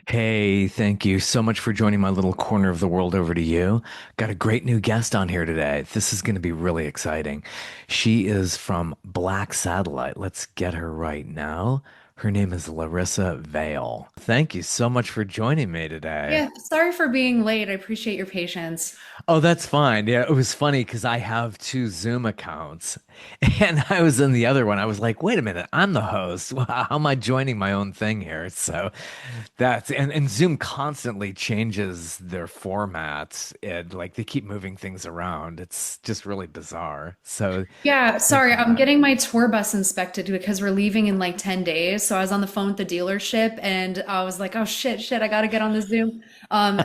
Hey, thank you so much for joining my little corner of the world over to you. Got a great new guest on here today. This is going to be really exciting. She is from Black Satellite. Let's get her right now. Her name is Larissa Vale. Thank you so much for joining me today. Yeah, sorry for being late. I appreciate your patience. Oh, that's fine. Yeah, it was funny because I have two Zoom accounts and I was in the other one. I was like, wait a minute, I'm the host. How am I joining my own thing here? So and Zoom constantly changes their formats and like they keep moving things around. It's just really bizarre. So Yeah, thanks sorry, for I'm that. getting my tour bus inspected because we're leaving in like 10 days. So I was on the phone with the dealership and I was like, oh shit, I gotta get on the Zoom.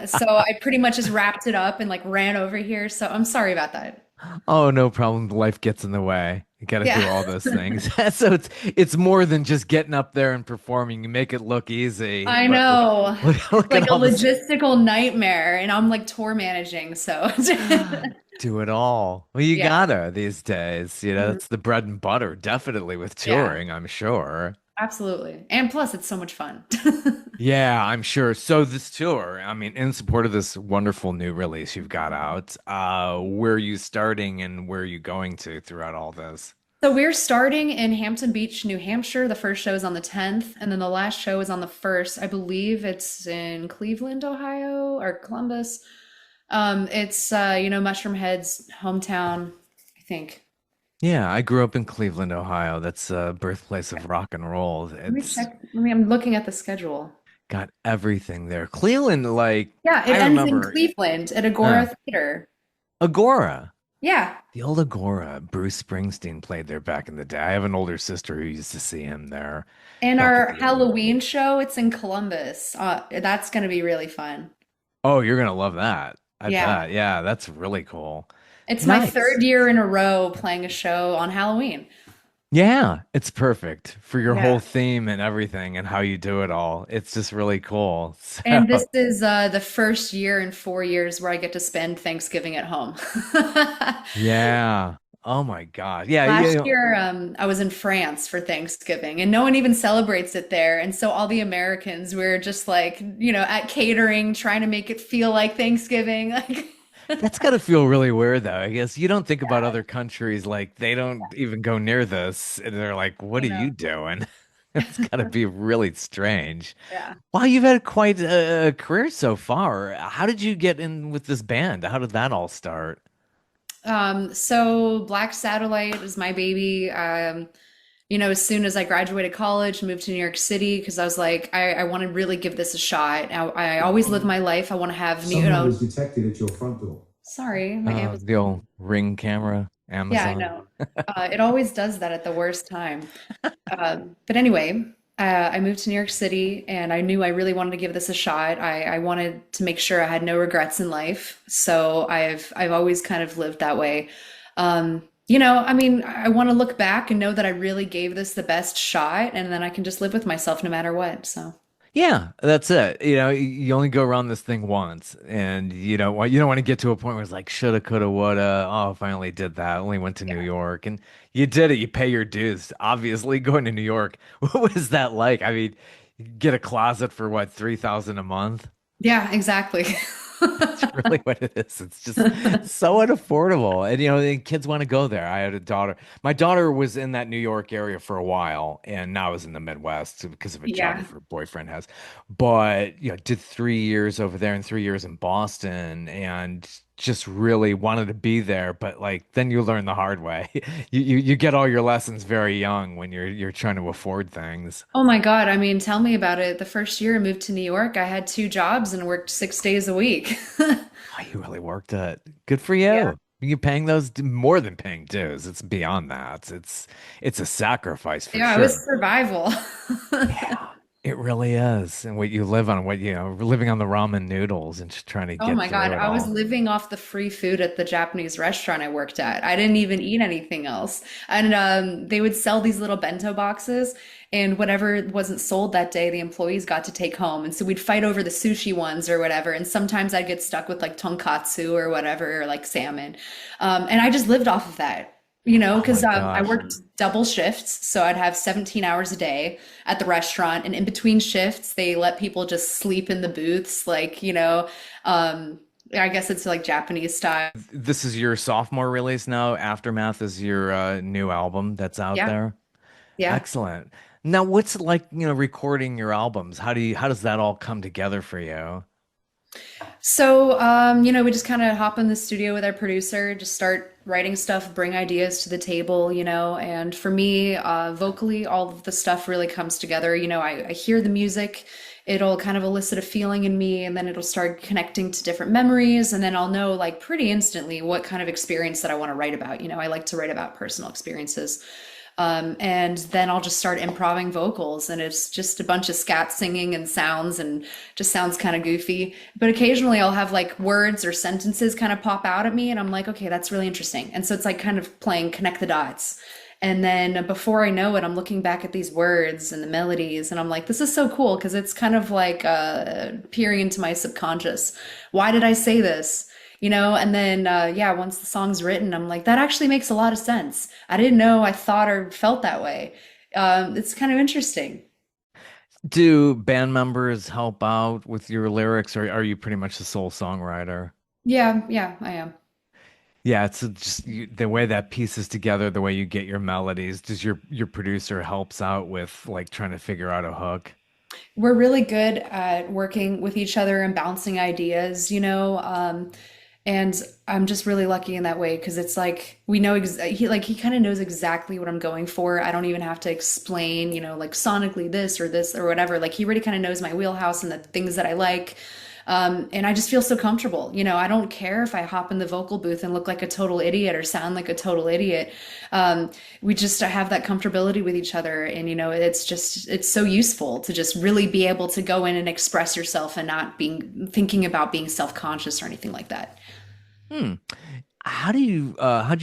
So I pretty much just wrapped it up and like ran over here. So I'm sorry about that. Oh, no problem. Life gets in the way. You got to Yeah, do all those things. So it's more than just getting up there and performing. You make it look easy, I but look know. It's look like at a all this. logistical nightmare and I'm like tour managing. So Do it all. Well, you yeah. gotta these days. Mhm. It's the bread and butter, definitely with Yeah, touring, I'm sure. absolutely. And plus it's so much fun. Yeah, I'm sure. So this tour, I mean, in support of this wonderful new release you've got out, where are you starting and where are you going to throughout all this? So we're starting in Hampton Beach, New Hampshire. The first show is on the 10th, and then the last show is on the 1st. I believe it's in Cleveland, Ohio, or Columbus. It's Mushroom Head's hometown, I think. Yeah, I grew up in Cleveland, Ohio. That's birthplace of rock and roll. Let me It's check. I'm looking at the schedule. got everything there. Cleveland, like Yeah, it I ends in remember, Cleveland at uh, Agora Theater. Agora. Yeah. The old Agora. Bruce Springsteen played there back in the day. I have an older sister who used to see him there And back at our the old. Halloween show, it's in Columbus. That's going to be really fun. Oh, you're gonna love that. I Yeah. bet. Yeah, that's really cool. It's my Nice. third year in a row playing a show on Halloween. Yeah, it's perfect for your whole Yeah. theme and everything and how you do it all. It's just really cool. And So, this is the first year in 4 years where I get to spend Thanksgiving at home. yeah. Oh my God. Yeah, Last yeah. year, I was in France for Thanksgiving, and no one even celebrates it there. And so all the Americans, we're just like, at catering, trying to make it feel like Thanksgiving. Like, That's got to feel really weird, though. I guess you don't think about other countries like they don't even go near this, and they're like, "What I are know. you doing?" It's got to be really strange. Yeah. Wow, you've had quite a career so far. How did you get in with this band? How did that all start? So Black Satellite is my baby. As soon as I graduated college, moved to New York City because I was like, I want to really give this a shot. I always live my life. I want to have Someone was detected at your front door. sorry, my Amazon. The old Ring camera, Yeah, I Amazon. know. It always does that at the worst time. But anyway, I moved to New York City and I knew I really wanted to give this a shot. I wanted to make sure I had no regrets in life. So I've always kind of lived that way. I mean, I want to look back and know that I really gave this the best shot and then I can just live with myself no matter what. So Yeah, that's it. You only go around this thing once, and you don't want to get to a point where it's like shoulda, coulda, woulda. Oh, finally did that. Only went to New yeah. York, and you did it. You pay your dues. Obviously, going to New York, what was that like? I mean, you get a closet for what, 3,000 a month? Yeah, exactly. That's really what it is. It's just so unaffordable. And the kids want to go there. I had a daughter. My daughter was in that New York area for a while and now is in the Midwest because of a job Yeah. her boyfriend has. But, did 3 years over there and 3 years in Boston and just really wanted to be there. But like then you learn the hard way. You get all your lessons very young when you're trying to afford things. Oh my God. I mean, tell me about it. The first year I moved to New York, I had two jobs and worked 6 days a week. Oh, you really worked it. Good for Yeah. you. You're paying those more than paying dues. It's beyond that. It's a sacrifice for Yeah, it was sure. survival. Yeah, it really is. And what you live on, living on the ramen noodles and just trying to Oh get my God, through it I was all. living off the free food at the Japanese restaurant I worked at. I didn't even eat anything else. And they would sell these little bento boxes, and whatever wasn't sold that day, the employees got to take home. And so we'd fight over the sushi ones or whatever. And sometimes I'd get stuck with like tonkatsu or whatever, or like salmon. And I just lived off of that. Oh because my I gosh. worked double shifts, so I'd have 17 hours a day at the restaurant, and in between shifts, they let people just sleep in the booths, like, um, I guess it's like Japanese style. This is your sophomore release now. Aftermath is your new album that's out Yeah, there. yeah. Excellent. Now, what's it like, recording your albums? How does that all come together for you? So, we just kind of hop in the studio with our producer, just start writing stuff, bring ideas to the table, and for me, vocally, all of the stuff really comes together. I hear the music, it'll kind of elicit a feeling in me, and then it'll start connecting to different memories, and then I'll know like pretty instantly what kind of experience that I want to write about. I like to write about personal experiences. And then I'll just start improvising vocals, and it's just a bunch of scat singing and sounds, and just sounds kind of goofy. But occasionally I'll have like words or sentences kind of pop out at me, and I'm like, okay, that's really interesting. And so it's like kind of playing connect the dots. And then before I know it, I'm looking back at these words and the melodies, and I'm like, this is so cool because it's kind of like peering into my subconscious. Why did I say this? And then yeah, once the song's written, I'm like, that actually makes a lot of sense. I didn't know I thought or felt that way. It's kind of interesting. Do band members help out with your lyrics, or are you pretty much the sole songwriter? Yeah, yeah, I am. Yeah, it's just the way that pieces together, the way you get your melodies. Does your producer helps out with like trying to figure out a hook? We're really good at working with each other and bouncing ideas, and I'm just really lucky in that way because it's like we know he kind of knows exactly what I'm going for. I don't even have to explain, like sonically this or whatever. Like he already kind of knows my wheelhouse and the things that I like. And I just feel so comfortable. I don't care if I hop in the vocal booth and look like a total idiot or sound like a total idiot. We just have that comfortability with each other. And, it's so useful to just really be able to go in and express yourself and not being thinking about being self-conscious or anything like that. Hmm. How do you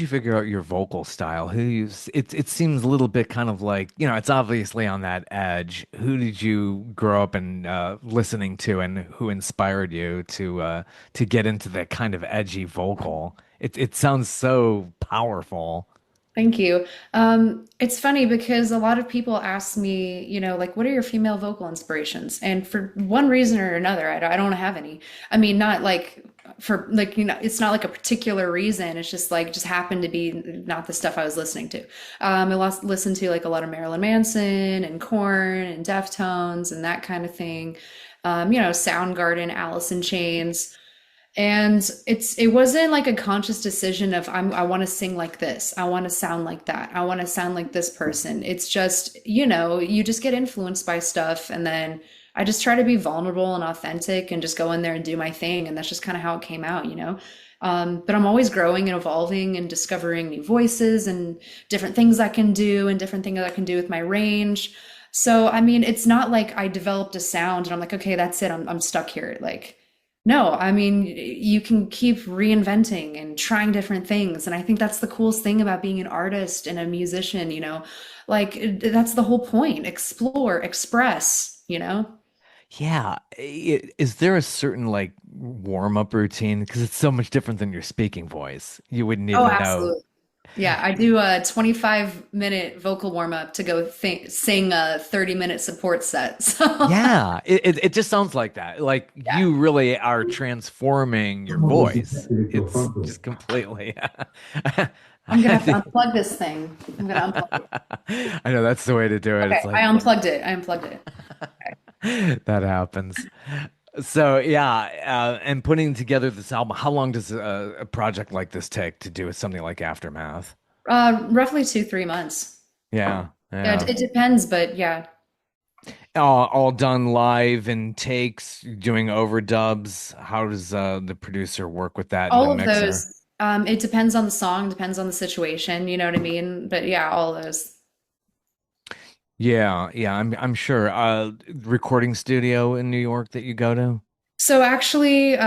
figure out your vocal style? It seems a little bit kind of like, it's obviously on that edge. Who did you grow up and listening to, and who inspired you to get into that kind of edgy vocal? It sounds so powerful. Thank you. It's funny because a lot of people ask me, like, what are your female vocal inspirations? And for one reason or another, I don't have any. I mean, not like for like, it's not like a particular reason. It's just like, just happened to be not the stuff I was listening to. Listened to like a lot of Marilyn Manson and Korn and Deftones and that kind of thing. Soundgarden, Alice in Chains. And it wasn't like a conscious decision of I want to sing like this. I want to sound like that. I want to sound like this person. It's just, you just get influenced by stuff, and then I just try to be vulnerable and authentic and just go in there and do my thing, and that's just kind of how it came out. But I'm always growing and evolving and discovering new voices and different things I can do and different things I can do with my range. So, I mean, it's not like I developed a sound and I'm like, okay, that's it. I'm stuck here. Like, no, I mean, you can keep reinventing and trying different things. And I think that's the coolest thing about being an artist and a musician. Like that's the whole point. Explore, express. Yeah. Is there a certain like warm-up routine? Because it's so much different than your speaking voice. You would need Oh, to know. absolutely. Yeah, I do a 25-minute vocal warm up to go sing a 30-minute support set. So, Yeah, it just sounds like that. Like yeah, you really are transforming your Someone was voice. detected at your It's front door. just completely. I'm gonna I have to think unplug this thing. I'm gonna unplug it. I know that's the way to do it. Okay, It's I like unplugged it. I unplugged it. Okay. that happens. So yeah, and putting together this album, how long does a project like this take to do something like Aftermath? Roughly 2, 3 months. Yeah, Yeah, yeah. it depends, but yeah. All done live in takes, doing overdubs. How does the producer work with that and the All of mixer? those, it depends on the song, depends on the situation, you know what I mean? But yeah, all of those. Yeah, yeah, I'm sure. Recording studio in New York that you go to? So actually,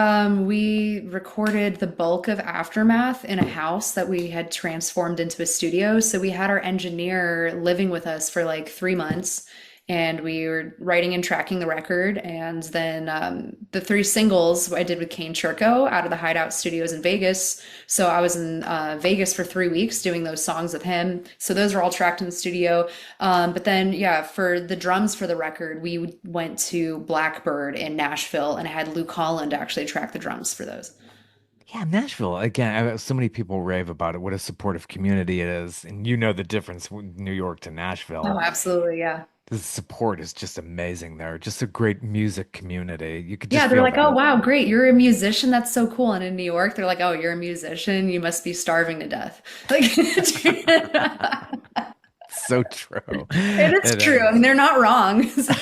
we recorded the bulk of Aftermath in a house that we had transformed into a studio. So we had our engineer living with us for like 3 months, and we were writing and tracking the record. And then the three singles I did with Kane Churko out of the Hideout Studios in Vegas. So I was in Vegas for 3 weeks doing those songs with him. So those are all tracked in the studio. But then, yeah, for the drums for the record, we went to Blackbird in Nashville and I had Luke Holland actually track the drums for those. Yeah, Nashville. Again, so many people rave about it. What a supportive community it is. And you know the difference with New York to Oh, Nashville. absolutely. Yeah. The support is just amazing there. Just a great music community. You could just Yeah, they're feel like, oh, that. wow, great. You're a musician. That's so cool. And in New York, they're like, oh, you're a musician. You must be starving to death. Like, So true. it is It true. I is. mean, they're not wrong. So,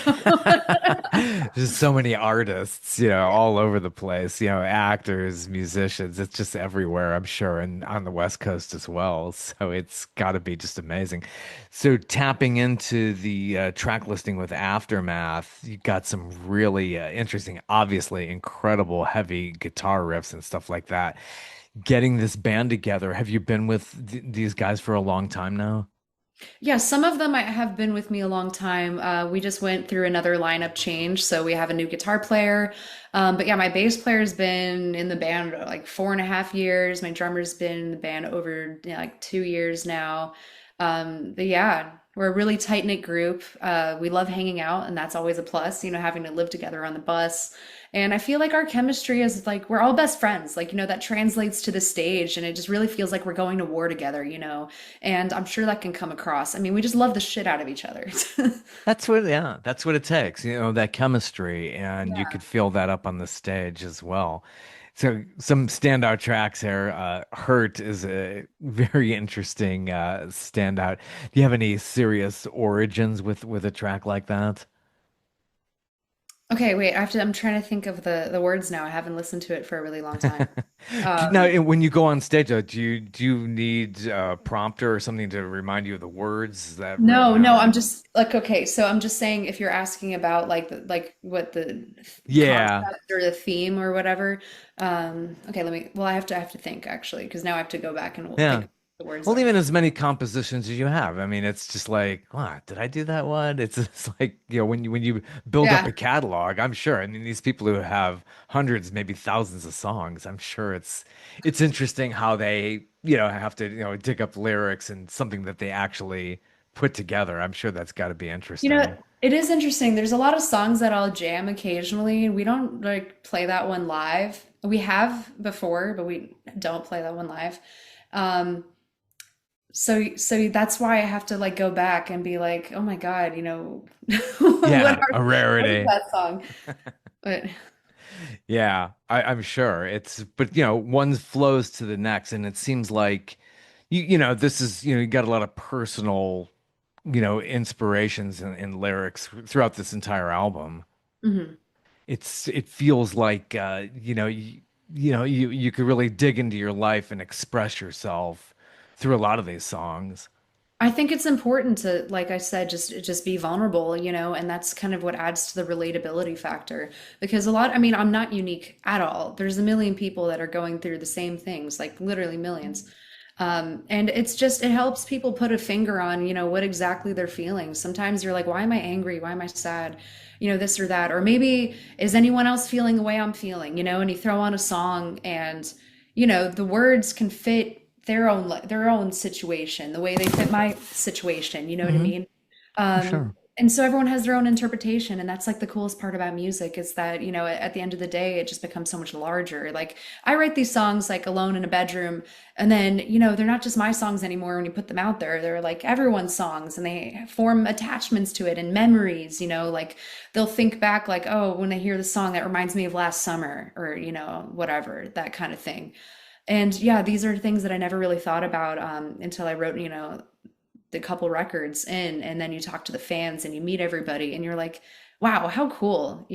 There's so many artists, all over the place, actors, musicians. It's just everywhere, I'm sure, and on the West Coast as well. So it's got to be just amazing. So tapping into the track listing with Aftermath, you got some really interesting, obviously incredible heavy guitar riffs and stuff like that. Getting this band together, have you been with these guys for a long time now? yeah, some of them have been with me a long time. We just went through another lineup change, so we have a new guitar player. But yeah, my bass player's been in the band like 4.5 years. My drummer's been in the band over like 2 years now. But yeah, we're a really tight-knit group. We love hanging out, and that's always a plus, having to live together on the bus. And I feel like our chemistry is like we're all best friends. Like, that translates to the stage, and it just really feels like we're going to war together. And I'm sure that can come across. I mean, we just love the shit out of each other. Yeah, that's what it takes, that chemistry, and you Yeah. could feel that up on the stage as well. So some standout tracks here. Hurt is a very interesting standout. Do you have any serious origins with a track like that? Okay, wait, I'm trying to think of the words now. I haven't listened to it for a really long time. Now, Um, when you go on stage, do you need a prompter or something to remind you of the words? Is that right no, no, now? I'm just like okay, so I'm just saying if you're asking about like like what the Yeah, concept or the theme or whatever. Okay, well, I have to think actually because now I have to go back and think yeah. of what the words Well, are. even as many compositions as you have, I mean, it's just like, what, did I do that one? It's just like, when you build up Yeah. a catalog, I'm sure. I mean, these people who have hundreds, maybe thousands of songs, I'm sure it's interesting how they, have to, dig up lyrics and something that they actually put together. I'm sure that's got to be You know, interesting. it is interesting. There's a lot of songs that I'll jam occasionally, and we don't like play that one live. We have before, but we don't play that one live. Um, so that's why I have to like go back and be like, oh my God, Yeah, a what is rarity. that song? But Yeah, I'm sure but one flows to the next, and it seems like this is, you got a lot of personal, inspirations and lyrics throughout this entire album. mhm. It feels like, you could really dig into your life and express yourself through a lot of these songs. I think it's important to, like I said, just be vulnerable, and that's kind of what adds to the relatability factor. Because I mean, I'm not unique at all. There's a million people that are going through the same things, like literally millions. And it helps people put a finger on, what exactly they're feeling. Sometimes you're like, why am I angry? Why am I sad? This or that. Or maybe is anyone else feeling the way I'm feeling? And you throw on a song and, the words can fit their own situation, the way they fit my situation, you know what I Hmm. mean? For Um, sure. and so everyone has their own interpretation, and that's like the coolest part about music is that, at the end of the day, it just becomes so much larger. Like I write these songs like alone in a bedroom, and then, they're not just my songs anymore when you put them out there. They're like everyone's songs, and they form attachments to it and memories, like they'll think back like, oh, when they hear the song that reminds me of last summer or, whatever, that kind of thing. And yeah, these are things that I never really thought about until I wrote, the couple records in, and then you talk to the fans and you meet everybody, and you're like, wow, how cool.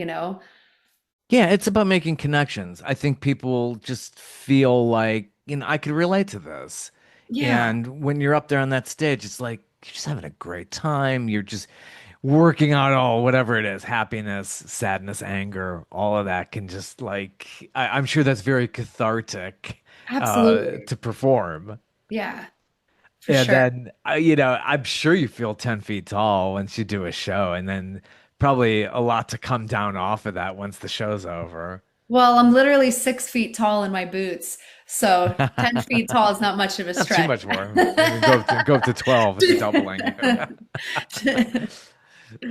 Yeah, it's about making connections. I think people just feel like, I could relate to this. Yeah, And when you're up there on that stage, it's like you're just having a great time. You're just working on all whatever it is, happiness, sadness, anger, all of that can just like I'm sure that's very cathartic absolutely. to perform. Yeah, for And sure. then, I'm sure you feel 10 feet tall once you do a show, and then probably a lot to come down off of that once the show's over. Well, I'm literally 6 feet tall in my boots, so 10 feet tall is not much of a Not too stretch. much more. Go up to 12. It's doubling you.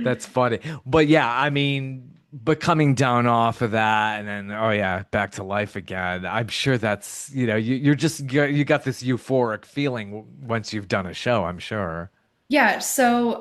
That's funny. But yeah, I mean, but coming down off of that and then, oh yeah, back to life again. I'm sure that's, you got this euphoric feeling once you've done a show, I'm sure. Yeah, so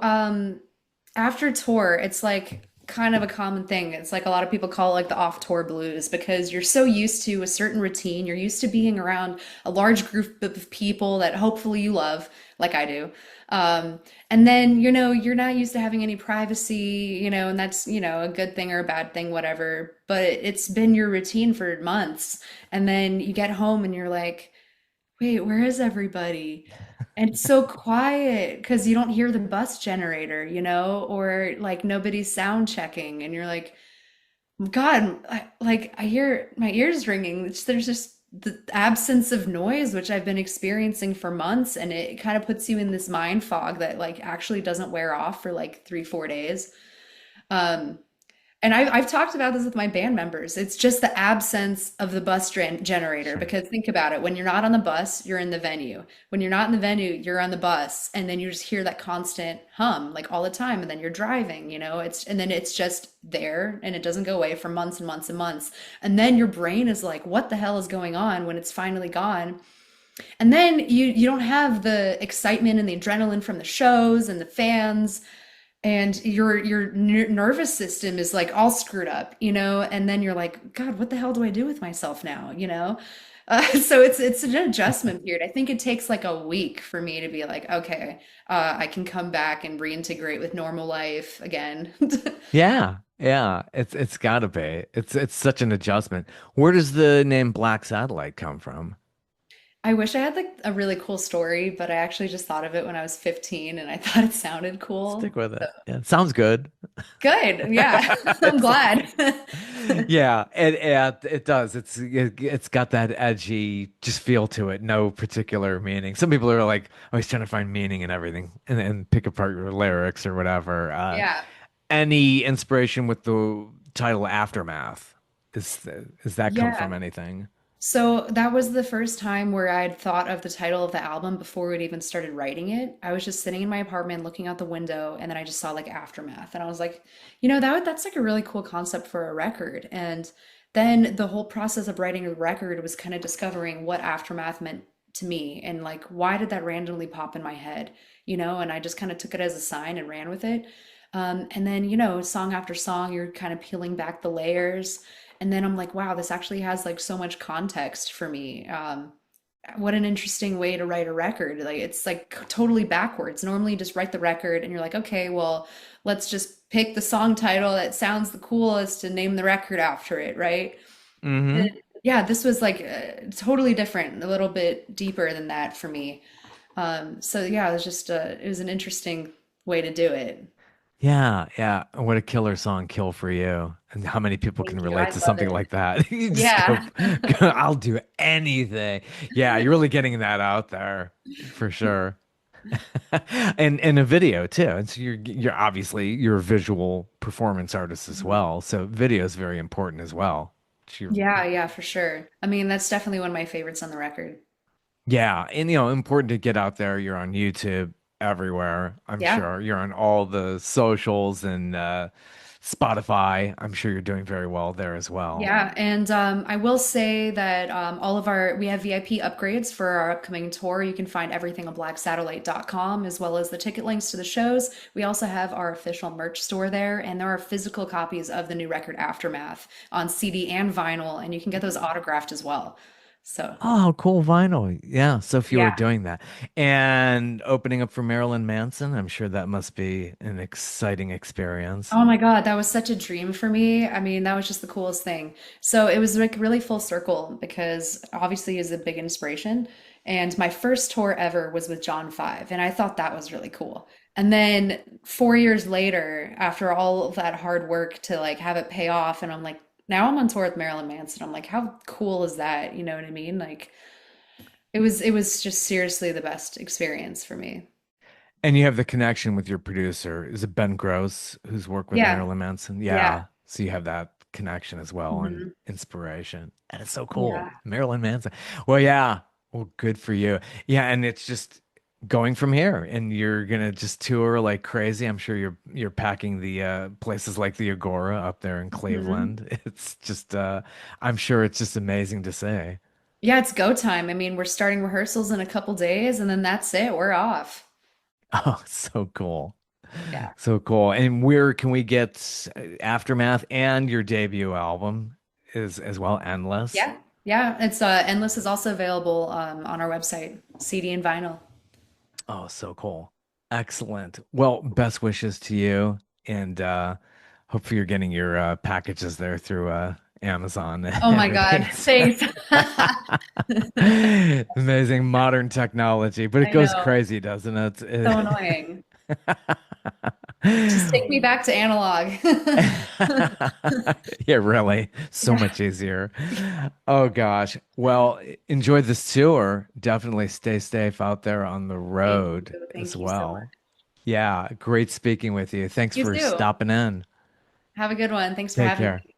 after tour, it's like kind of a common thing. It's like a lot of people call it like the off-tour blues because you're so used to a certain routine. You're used to being around a large group of people that hopefully you love, like I do. And then, you're not used to having any privacy, and that's, a good thing or a bad thing, whatever. But it's been your routine for months. And then you get home and you're like, wait, where is everybody? And it's so quiet because you don't hear the bus generator, or like nobody's sound checking. And you're like, God, I hear my ears ringing. There's just the absence of noise, which I've been experiencing for months. And it kind of puts you in this mind fog that like actually doesn't wear off for like 3, 4 days. Um, and I've talked about this with my band members. It's just the absence of the bus generator. Sure. Because think about it. When you're not on the bus, you're in the venue. When you're not in the venue, you're on the bus. And then you just hear that constant hum like all the time. And then you're driving, and then it's just there and it doesn't go away for months and months and months. And then your brain is like, what the hell is going on when it's finally gone? And then you don't have the excitement and the adrenaline from the shows and the fans, and your nervous system is like all screwed up, and then you're like, God, what the hell do I do with myself now, so it's an adjustment period. I think it takes like a week for me to be like, okay, I can come back and reintegrate with normal life again. Yeah. Yeah. It's gotta be. It's such an adjustment. Where does the name Black Satellite come from? I wish I had like a really cool story, but I actually just thought of it when I was 15 and I thought it sounded Stick cool. with it. Yeah, it sounds good. Good. Yeah. I'm It's glad. Yeah, it does. It's got that edgy just feel to it, no particular meaning. Some people are like always trying to find meaning in everything and pick apart your lyrics or whatever. Yeah. Any inspiration with the title Aftermath? Is that come Yeah. from anything? So that was the first time where I'd thought of the title of the album before we'd even started writing it. I was just sitting in my apartment looking out the window and then I just saw like Aftermath and I was like, that's like a really cool concept for a record. And then the whole process of writing a record was kind of discovering what Aftermath meant to me and like why did that randomly pop in my head, and I just kind of took it as a sign and ran with it. And then, song after song, you're kind of peeling back the layers. And then I'm like, wow, this actually has like so much context for me. What an interesting way to write a record. Like it's like totally backwards. Normally you just write the record and you're like, okay, well, let's just pick the song title that sounds the coolest and name the record after it, right? And Hmm. yeah, this was like totally different, a little bit deeper than that for me. So yeah, it was an interesting way to do it. Yeah, yeah. What a killer song, Kill for You. And how many people can Thank you. relate I to love something it. like that? You just Yeah. I'll do anything. Yeah, you're really getting that out there for sure. And a video too. And so you're a visual performance artist as well. So video is very important as well. Yeah, yeah, for sure. I mean, that's definitely one of my favorites on the record. Yeah, and important to get out there. You're on YouTube everywhere, I'm Yeah. sure. You're on all the socials and Spotify. I'm sure you're doing very well there as well. Yeah, and I will say that we have VIP upgrades for our upcoming tour. You can find everything on blacksatellite.com as well as the ticket links to the shows. We also have our official merch store there, and there are physical copies of the new record Aftermath on CD and vinyl, and you can get those autographed as well. So, Oh, cool vinyl. Yeah, so few are yeah. doing that. And opening up for Marilyn Manson, I'm sure that must be an exciting experience. Oh my God, that was such a dream for me. I mean, that was just the coolest thing. So it was like really full circle because obviously he's a big inspiration. And my first tour ever was with John 5, and I thought that was really cool. And then 4 years later, after all of that hard work to like have it pay off, and I'm like, now I'm on tour with Marilyn Manson. I'm like, how cool is that? You know what I mean? Like, It was just seriously the best experience for me. And you have the connection with your producer. Is it Ben Gross who's worked with Yeah. Marilyn Manson? Yeah. Yeah. So you have that connection as well and Hmm. inspiration. And it's so cool. Yeah. Marilyn Manson. Well, yeah. Well, good for you. Yeah, and it's just going from here and you're gonna just tour like crazy. I'm sure you're packing the places like the Agora up there in Hmm. Cleveland. It's just I'm sure it's just amazing to say. Yeah, it's go time. I mean, we're starting rehearsals in a couple days and then that's it. We're off. Oh, so cool. Yeah. So cool. And where can we get Aftermath and your debut album is as well, Endless? Yeah. Yeah. It's Endless is also available on our website, CD and vinyl. Oh, so cool. Excellent. Well, best wishes to you and hopefully you're getting your packages there through Amazon and Oh my God. everything. Thanks. Amazing modern technology, but it I goes know. crazy, doesn't So it? annoying. Just take me back to analog. Yeah, really. So Yeah. much easier. Oh gosh. Well, enjoy this tour. Definitely stay safe out there on the Thank road you. as Thank you so much. well. Yeah, great speaking with you. Thanks You for too. stopping in. Have a good one. Thanks for Take having care. me.